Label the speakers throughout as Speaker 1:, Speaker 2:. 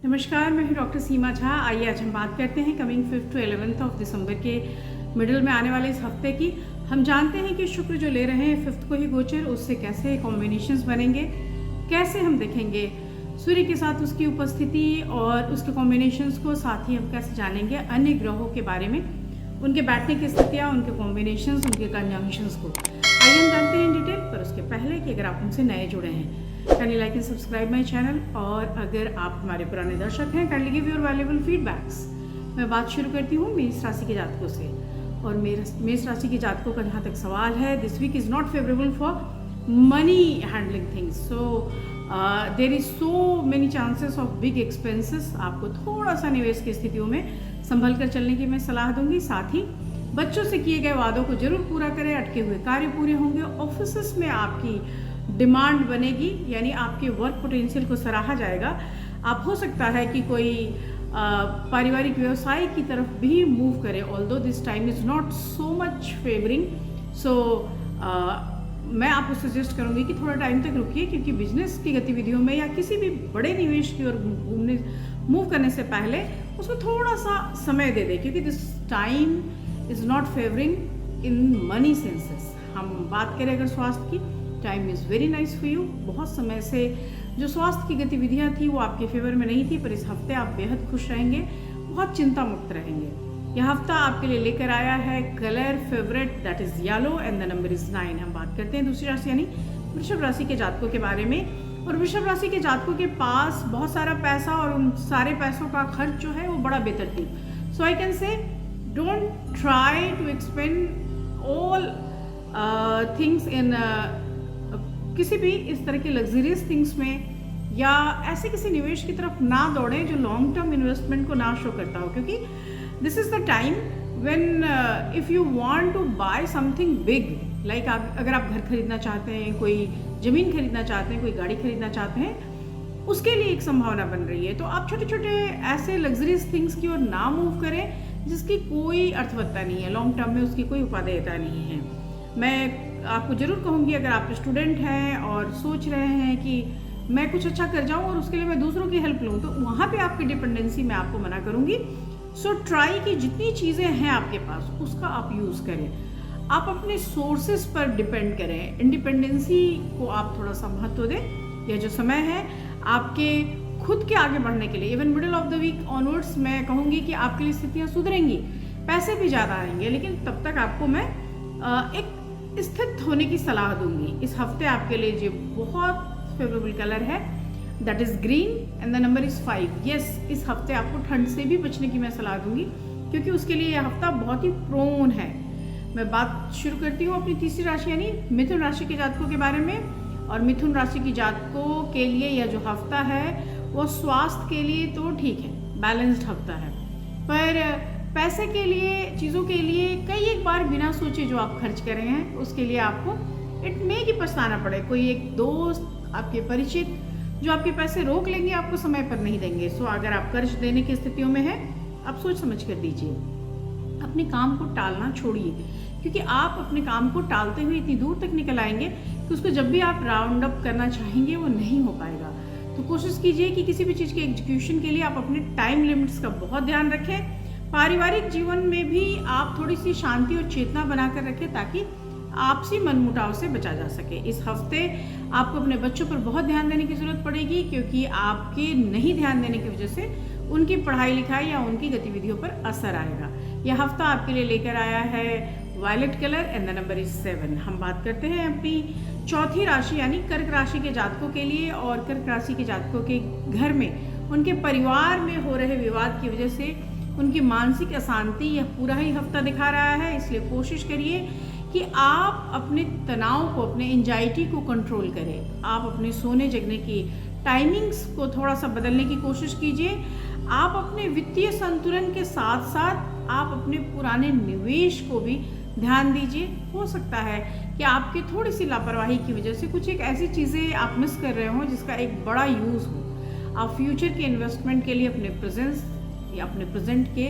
Speaker 1: नमस्कार, मैं हूँ डॉक्टर सीमा झा। आइए आज हम बात करते हैं कमिंग 5 to 11 ऑफ दिसंबर के मिडिल में आने वाले इस हफ्ते की। हम जानते हैं कि शुक्र जो ले रहे हैं 5 को ही गोचर, उससे कैसे कॉम्बिनेशंस बनेंगे, कैसे हम देखेंगे सूर्य के साथ उसकी उपस्थिति और उसके कॉम्बिनेशंस को, साथ ही हम कैसे जानेंगे अन्य ग्रहों के बारे में, उनके बैठने की स्थितियाँ, उनके कॉम्बिनेशंस, उनके कंजंक्शंस को। आइए हम जानते हैं इन डिटेल। पर उसके पहले कि अगर आप हमसे नए जुड़े हैं, kindly like and subscribe my channel, और अगर आप हमारे पुराने दर्शक हैं, kindly give your valuable feedbacks. मैं बात शुरू करती हूँ मेष राशि के जातकों से। और मेष राशि के जातकों का जहाँ तक सवाल है, this week is not favourable for money handling things, so there is so many chances of big expenses. आपको थोड़ा सा निवेश की स्थितियों में संभल कर चलने की मैं सलाह दूंगी। साथ ही बच्चों से किए गए वादों को जरूर पूरा करें, अटके हुए कार्य पूरे होंगे। ऑफिस में आपकी डिमांड बनेगी, यानी आपके वर्क पोटेंशियल को सराहा जाएगा। आप हो सकता है कि कोई पारिवारिक व्यवसाय की तरफ भी मूव करें, although this time is not so much favouring, so मैं आपको सजेस्ट करूंगी कि थोड़ा टाइम तक रुकिए, क्योंकि बिजनेस की गतिविधियों में या किसी भी बड़े निवेश की ओर मूव करने से पहले उसको थोड़ा सा समय दे दें, क्योंकि this time is not favouring in money senses. हम बात करें अगर स्वास्थ्य की, time is very nice for you. बहुत समय से जो स्वास्थ्य की गतिविधियां थी वो आपके फेवर में नहीं थी, पर इस हफ्ते आप बेहद खुश रहेंगे, बहुत चिंता मुक्त रहेंगे। यह हफ्ता आपके लिए लेकर आया है colour favourite, that is yellow and the number is 9। हम बात करते हैं दूसरी राशि यानी वृषभ राशि के जातकों के बारे में। और वृषभ राशि के जातकों के पास बहुत सारा पैसा, और उन सारे पैसों का खर्च जो है वो बड़ा बेतरतीब। So I can say don't try to expand all things in किसी भी इस तरह के लग्जरियस थिंग्स में, या ऐसे किसी निवेश की तरफ ना दौड़ें जो लॉन्ग टर्म इन्वेस्टमेंट को ना शो करता हो, क्योंकि this is the time when if you want to buy something big, like अगर आप घर खरीदना चाहते हैं, कोई ज़मीन खरीदना चाहते हैं, कोई गाड़ी खरीदना चाहते हैं, उसके लिए एक संभावना बन रही है। तो आप छोटे छोटे ऐसे लग्जरियस थिंग्स की ओर ना मूव करें जिसकी कोई अर्थवत्ता नहीं है, लॉन्ग टर्म में उसकी कोई उपादेयता नहीं है। मैं आपको ज़रूर कहूँगी, अगर आप स्टूडेंट हैं और सोच रहे हैं कि मैं कुछ अच्छा कर जाऊँ और उसके लिए मैं दूसरों की हेल्प लूँ, तो वहाँ पे आपकी डिपेंडेंसी मैं आपको मना करूँगी। सो ट्राई की जितनी चीज़ें हैं आपके पास उसका आप यूज़ करें, आप अपने सोर्सेज पर डिपेंड करें, इंडिपेंडेंसी को आप थोड़ा सा महत्व दें। यह जो समय है आपके खुद के आगे बढ़ने के लिए, even middle of the week onwards, मैं कहूँगी कि आपके लिए स्थितियाँ सुधरेंगी, पैसे भी ज़्यादा आएंगे, लेकिन तब तक आपको मैं एक स्थित होने की सलाह दूंगी। इस हफ्ते आपके लिए जो बहुत फेवरेबल कलर है that is green and the number is 5। Yes, इस हफ्ते आपको ठंड से भी बचने की मैं सलाह दूंगी, क्योंकि उसके लिए यह हफ्ता बहुत ही प्रोन है। मैं बात शुरू करती हूँ अपनी तीसरी राशि यानी मिथुन राशि के जातकों के बारे में। और मिथुन राशि की जातकों के लिए यह जो हफ्ता है वो स्वास्थ्य के लिए तो ठीक है, बैलेंस्ड हफ्ता है, पर पैसे के लिए, चीज़ों के लिए कई एक बार बिना सोचे जो आप खर्च कर रहे हैं, उसके लिए आपको इट मे की पछताना पड़े। कोई एक दोस्त, आपके परिचित जो आपके पैसे रोक लेंगे, आपको समय पर नहीं देंगे। सो अगर आप कर्ज देने की स्थितियों में हैं, आप सोच समझ कर दीजिए। अपने काम को टालना छोड़िए, क्योंकि आप अपने काम को टालते हुए इतनी दूर तक निकल आएंगे कि उसको जब भी आप राउंड अप करना चाहेंगे वो नहीं हो पाएगा। तो कोशिश कीजिए कि किसी भी चीज़ के एग्जीक्यूशन के लिए आप अपने टाइम लिमिट्स का बहुत ध्यान रखें। पारिवारिक जीवन में भी आप थोड़ी सी शांति और चेतना बनाकर रखें, ताकि आपसी मनमुटाव से बचा जा सके। इस हफ्ते आपको अपने बच्चों पर बहुत ध्यान देने की ज़रूरत पड़ेगी, क्योंकि आपके नहीं ध्यान देने की वजह से उनकी पढ़ाई लिखाई या उनकी गतिविधियों पर असर आएगा। यह हफ्ता आपके लिए लेकर आया है violet colour and the number is 7। हम बात करते हैं अपनी चौथी राशि यानी कर्क राशि के जातकों के लिए। और कर्क राशि के जातकों के घर में, उनके परिवार में हो रहे विवाद की वजह से उनकी मानसिक अशांति यह पूरा ही हफ्ता दिखा रहा है। इसलिए कोशिश करिए कि आप अपने तनाव को, अपने एंजाइटी को कंट्रोल करें। आप अपने सोने जगने की टाइमिंग्स को थोड़ा सा बदलने की कोशिश कीजिए। आप अपने वित्तीय संतुलन के साथ साथ आप अपने पुराने निवेश को भी ध्यान दीजिए। हो सकता है कि आपकी थोड़ी सी लापरवाही की वजह से कुछ एक ऐसी चीज़ें आप मिस कर रहे हो जिसका एक बड़ा यूज़ हो। आप फ्यूचर के इन्वेस्टमेंट के लिए अपने प्रेजेंस या अपने प्रेजेंट के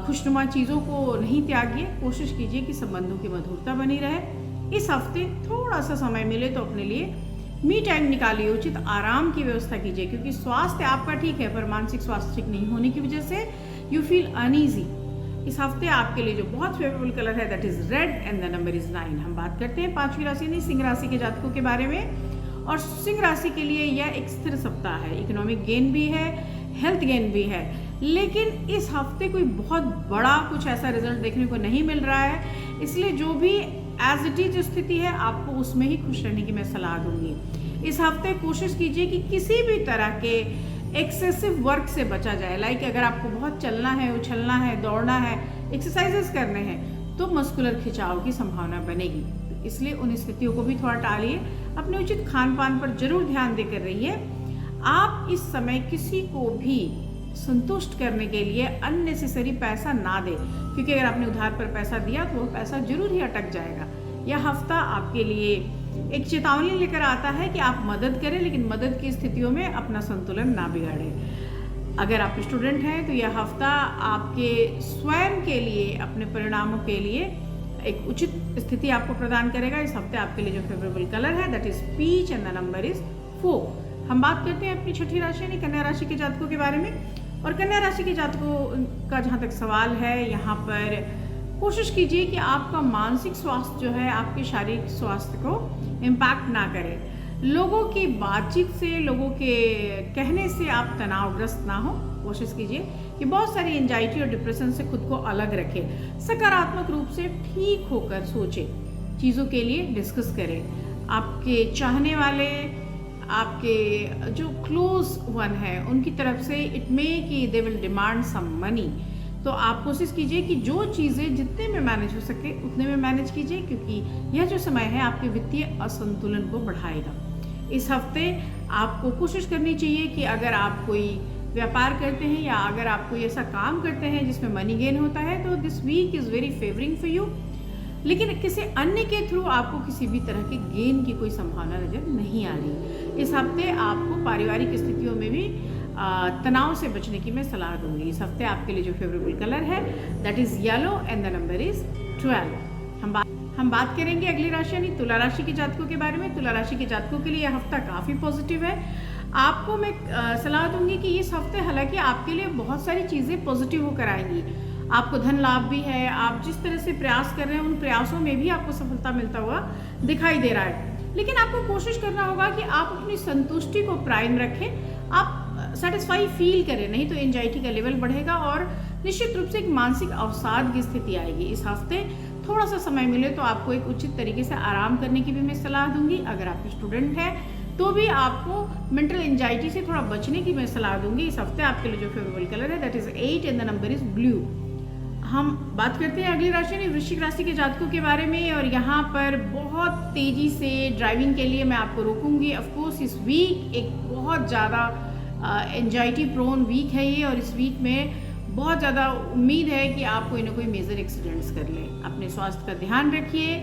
Speaker 1: खुशनुमा चीज़ों को नहीं त्यागिए। कोशिश कीजिए कि संबंधों की मधुरता बनी रहे। इस हफ्ते थोड़ा सा समय मिले तो अपने लिए मी टाइम निकालिए, उचित आराम की व्यवस्था कीजिए, क्योंकि स्वास्थ्य आपका ठीक है पर मानसिक स्वास्थ्य ठीक नहीं होने की वजह से यू फील अनईजी। इस हफ्ते आपके लिए जो बहुत फेवरेबल कलर है that is red and the number is 9। हम बात करते हैं पांचवी राशि यानी सिंह राशि के जातकों के बारे में। और सिंह राशि के लिए यह एक स्थिर सप्ताह है, इकोनॉमिक गेन भी है, हेल्थ गेन भी है, लेकिन इस हफ्ते कोई बहुत बड़ा कुछ ऐसा रिजल्ट देखने को नहीं मिल रहा है। इसलिए जो भी एज इट इज स्थिति है आपको उसमें ही खुश रहने की मैं सलाह दूंगी। इस हफ्ते कोशिश कीजिए कि किसी भी तरह के एक्सेसिव वर्क से बचा जाए। लाइक अगर आपको बहुत चलना है, उछलना है, दौड़ना है, एक्सरसाइजेस करने हैं तो मस्कुलर खिंचाव की संभावना बनेगी। इसलिए उन स्थितियों को भी थोड़ा टालिए, अपने उचित खान पान पर जरूर ध्यान देकर रहिए। आप इस समय किसी को भी संतुष्ट करने के लिए अननेसेसरी पैसा ना दें, क्योंकि अगर आपने उधार पर पैसा दिया तो वो पैसा जरूर ही अटक जाएगा। यह हफ्ता आपके लिए एक चेतावनी लेकर आता है कि आप मदद करें, लेकिन मदद की स्थितियों में अपना संतुलन ना बिगाड़ें। अगर आप स्टूडेंट हैं तो यह हफ्ता आपके स्वयं के लिए, अपने परिणामों के लिए एक उचित स्थिति आपको प्रदान करेगा। इस हफ्ते आपके लिए जो फेवरेबल कलर है that is peach and the number is 4। हम बात करते हैं अपनी छठी राशि यानी कन्या राशि के जातकों के बारे में। और कन्या राशि के जातकों का जहाँ तक सवाल है, यहाँ पर कोशिश कीजिए कि आपका मानसिक स्वास्थ्य जो है आपके शारीरिक स्वास्थ्य को इम्पैक्ट ना करे। लोगों की बातचीत से, लोगों के कहने से आप तनावग्रस्त ना हो। कोशिश कीजिए कि बहुत सारी एंजाइटी और डिप्रेशन से खुद को अलग रखें। सकारात्मक रूप से ठीक होकर सोचें, चीज़ों के लिए डिस्कस करें। आपके चाहने वाले, आपके जो क्लोज वन है उनकी तरफ से इट मे कि they will demand some money. तो आप कोशिश कीजिए कि जो चीज़ें जितने में मैनेज हो सके उतने में मैनेज कीजिए, क्योंकि यह जो समय है आपके वित्तीय असंतुलन को बढ़ाएगा। इस हफ्ते आपको कोशिश करनी चाहिए कि अगर आप कोई व्यापार करते हैं या अगर आप कोई ऐसा काम करते हैं जिसमें मनी गेन होता है तो this week is very favouring for you. लेकिन किसी अन्य के थ्रू आपको किसी भी तरह के गेन की कोई संभावना नजर नहीं आ रही। इस हफ्ते आपको पारिवारिक स्थितियों में भी तनाव से बचने की मैं सलाह दूंगी। इस हफ्ते आपके लिए जो फेवरेबल कलर है that is yellow and the number is 12। हम बात करेंगे अगली राशि यानी तुला राशि के जातकों के बारे में। तुला राशि के जातकों के लिए यह हफ्ता काफ़ी पॉजिटिव है। आपको मैं सलाह दूंगी कि इस हफ्ते हालांकि आपके लिए बहुत सारी चीज़ें पॉजिटिव होकर आएंगी। आपको धन लाभ भी है, आप जिस तरह से प्रयास कर रहे हैं उन प्रयासों में भी आपको सफलता मिलता हुआ दिखाई दे रहा है। लेकिन आपको कोशिश करना होगा कि आप अपनी संतुष्टि को प्राइम रखें, आप सेटिस्फाई फील करें, नहीं तो एंजाइटी का लेवल बढ़ेगा और निश्चित रूप से एक मानसिक अवसाद की स्थिति आएगी। इस हफ्ते थोड़ा सा समय मिले तो आपको एक उचित तरीके से आराम करने की भी मैं सलाह दूंगी। अगर आप स्टूडेंट हैं तो भी आपको मेंटल एंजाइटी से थोड़ा बचने की मैं सलाह दूंगी। इस हफ्ते आपके लिए जो फेवरेबल कलर है that is 8 and the number is blue. हम बात करते हैं अगली राशि यानी वृश्चिक राशि के जातकों के बारे में। और यहाँ पर बहुत तेजी से ड्राइविंग के लिए मैं आपको रोकूंगी। ऑफकोर्स इस वीक एक बहुत ज़्यादा एंजाइटी प्रोन वीक है ये, और इस वीक में बहुत ज़्यादा उम्मीद है कि आप कोई ना कोई मेजर एक्सीडेंट्स कर लें। अपने स्वास्थ्य का ध्यान रखिए,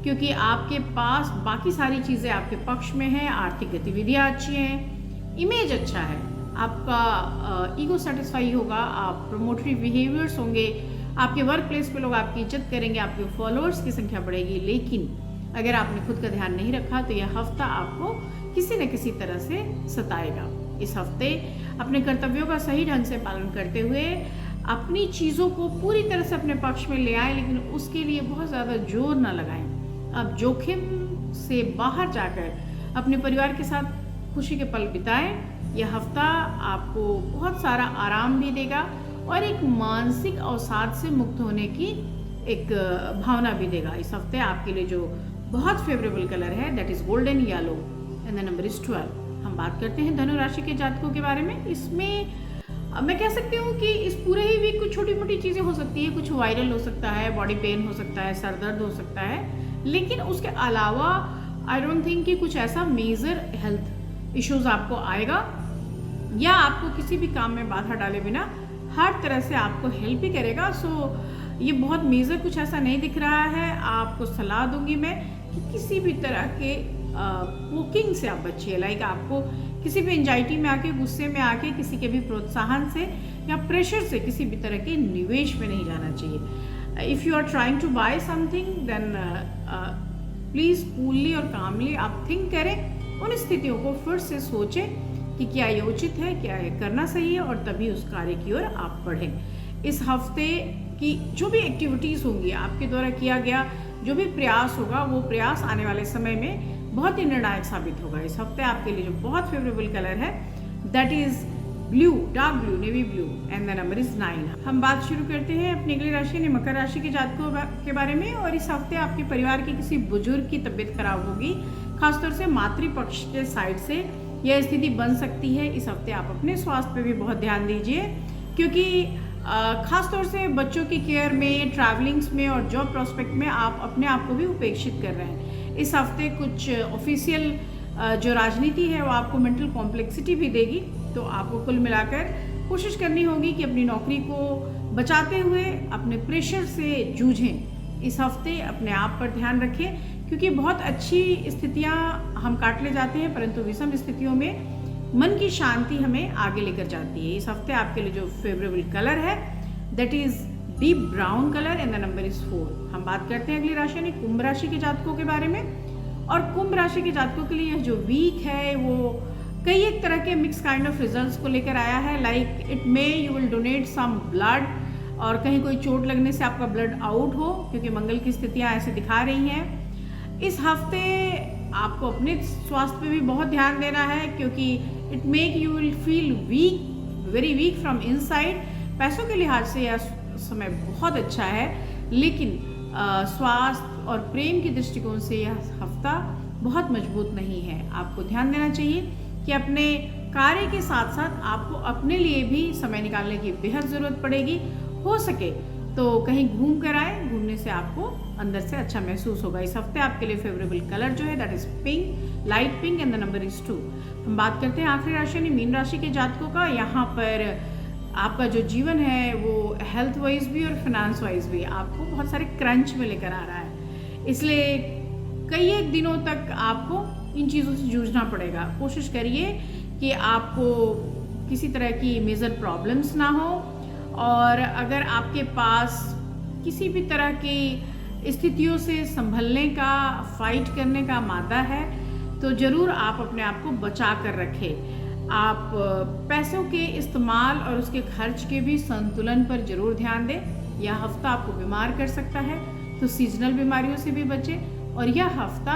Speaker 1: क्योंकि आपके पास बाकी सारी चीज़ें आपके पक्ष में हैं। आर्थिक गतिविधियाँ अच्छी हैं, इमेज अच्छा है, आपका ईगो सेटिस्फाई होगा, आप प्रमोटरी बिहेवियर्स होंगे, आपके वर्क प्लेस पे लोग आपकी इज्जत करेंगे, आपके फॉलोअर्स की संख्या बढ़ेगी। लेकिन अगर आपने खुद का ध्यान नहीं रखा तो यह हफ्ता आपको किसी न किसी तरह से सताएगा। इस हफ्ते अपने कर्तव्यों का सही ढंग से पालन करते हुए अपनी चीज़ों को पूरी तरह से अपने पक्ष में ले आएं, लेकिन उसके लिए बहुत ज़्यादा जोर न लगाएं। आप जोखिम से बाहर जाकर अपने परिवार के साथ खुशी के पल बिताएं। यह हफ्ता आपको बहुत सारा आराम भी देगा और एक मानसिक अवसाद से मुक्त होने की एक भावना भी देगा। इस हफ्ते आपके लिए जो बहुत फेवरेबल कलर है that is golden yellow and the number is 12। हम बात करते हैं धनु राशि के जातकों के बारे में। इसमें मैं कह सकती हूँ कि इस पूरे ही वीक कुछ छोटी मोटी चीज़ें हो सकती है, कुछ वायरल हो सकता है, बॉडी पेन हो सकता है, सर दर्द हो सकता है, लेकिन उसके अलावा आई डोंट थिंक कि कुछ ऐसा मेजर हेल्थ इश्यूज आपको आएगा या आपको किसी भी काम में बाधा डाले बिना हर तरह से आपको हेल्प ही करेगा। सो ये बहुत मेजर कुछ ऐसा नहीं दिख रहा है। आपको सलाह दूंगी मैं कि किसी भी तरह के पोकिंग से आप बचिए। लाइक आपको किसी भी एंजाइटी में आके, गुस्से में आके, किसी के भी प्रोत्साहन से या प्रेशर से किसी भी तरह के निवेश में नहीं जाना चाहिए। If you are trying to buy something then please coolly और कामली आप थिंक करें उन स्थितियों को फिर से सोचें कि क्या ये उचित है, क्या ये करना सही है, और तभी उस कार्य की ओर आप बढ़ें। इस हफ्ते की जो भी एक्टिविटीज़ होंगी, आपके द्वारा किया गया जो भी प्रयास होगा, वो प्रयास आने वाले समय में बहुत ही निर्णायक साबित होगा। इस हफ्ते आपके लिए जो बहुत फेवरेबल कलर है that is blue, dark blue, navy blue, and the number is 9। हम बात शुरू करते हैं अपनी अगली राशि यानी मकर राशि के जातकों के बारे में। और इस हफ्ते आपके परिवार के किसी बुजुर्ग की तबीयत खराब होगी, खासतौर से मातृपक्ष के साइड से यह स्थिति बन सकती है। इस हफ्ते आप अपने स्वास्थ्य पे भी बहुत ध्यान दीजिए, क्योंकि खासतौर से बच्चों की केयर में, ट्रैवलिंग्स में और जॉब प्रोस्पेक्ट में आप अपने आप को भी उपेक्षित कर रहे हैं। इस हफ्ते कुछ ऑफिशियल जो राजनीति है वो आपको मेंटल कॉम्प्लेक्सिटी भी देगी, तो आपको कुल मिलाकर कोशिश करनी होगी कि अपनी नौकरी को बचाते हुए अपने प्रेशर से जूझें। इस हफ्ते अपने आप पर ध्यान रखें, क्योंकि बहुत अच्छी स्थितियां हम काट ले जाते हैं, परंतु विषम स्थितियों में मन की शांति हमें आगे लेकर जाती है। इस हफ्ते आपके लिए जो फेवरेबल कलर है that is deep brown colour and the number is 4। हम बात करते हैं अगली राशि यानी कुंभ राशि के जातकों के बारे में। और कुंभ राशि के जातकों के लिए यह जो वीक है वो कई एक तरह के मिक्स काइंड ऑफ रिजल्ट्स को लेकर आया है। Like it may you will donate some blood, और कहीं कोई चोट लगने से आपका ब्लड आउट हो, क्योंकि मंगल की स्थितियां ऐसे दिखा रही हैं। इस हफ्ते आपको अपने स्वास्थ्य पे भी बहुत ध्यान देना है, क्योंकि it make you will feel weak, very weak from inside. पैसों के लिहाज से यह समय बहुत अच्छा है, लेकिन स्वास्थ्य और प्रेम की दृष्टिकोण से यह हफ्ता बहुत मजबूत नहीं है। आपको ध्यान देना चाहिए कि अपने कार्य के साथ साथ आपको अपने लिए भी समय निकालने की बेहद ज़रूरत पड़ेगी। हो सके तो कहीं घूम कर आए, घूमने से आपको अंदर से अच्छा महसूस होगा। इस हफ्ते आपके लिए फेवरेबल कलर जो है that is pink, light pink, and the number is 2। हम बात करते हैं आखिरी राशि यानी मीन राशि के जातकों का। यहाँ पर आपका जो जीवन है वो हेल्थ वाइज भी और फाइनेंस वाइज भी आपको बहुत सारे क्रंच में लेकर आ रहा है, इसलिए कई एक दिनों तक आपको इन चीज़ों से जूझना पड़ेगा। कोशिश करिए कि आपको किसी तरह की मेजर प्रॉब्लम्स ना हो, और अगर आपके पास किसी भी तरह की स्थितियों से संभलने का, फाइट करने का मादा है, तो ज़रूर आप अपने आप को बचा कर रखें। आप पैसों के इस्तेमाल और उसके खर्च के भी संतुलन पर ज़रूर ध्यान दें। यह हफ्ता आपको बीमार कर सकता है, तो सीजनल बीमारियों से भी बचें। और यह हफ्ता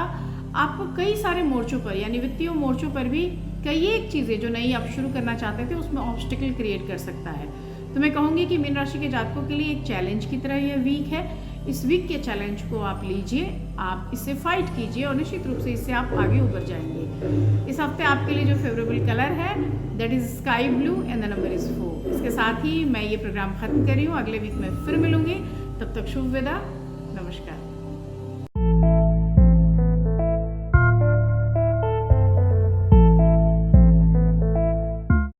Speaker 1: आपको कई सारे मोर्चों पर यानी वित्तीय मोर्चों पर भी कई एक चीज़ें जो नई आप शुरू करना चाहते थे उसमें ऑब्स्टिकल क्रिएट कर सकता है। तो मैं कहूँगी कि मीन राशि के जातकों के लिए एक चैलेंज की तरह यह वीक है। इस वीक के चैलेंज को आप लीजिए, आप इससे फाइट कीजिए, और निश्चित रूप से इससे आप आगे उभर जाएंगे। इस हफ्ते आपके लिए जो फेवरेबल कलर है that is sky blue and the number is 4। इसके साथ ही मैं ये प्रोग्राम खत्म कर रही हूँ। अगले वीक में फिर मिलूंगी, तब तक शुभ विदा, नमस्कार।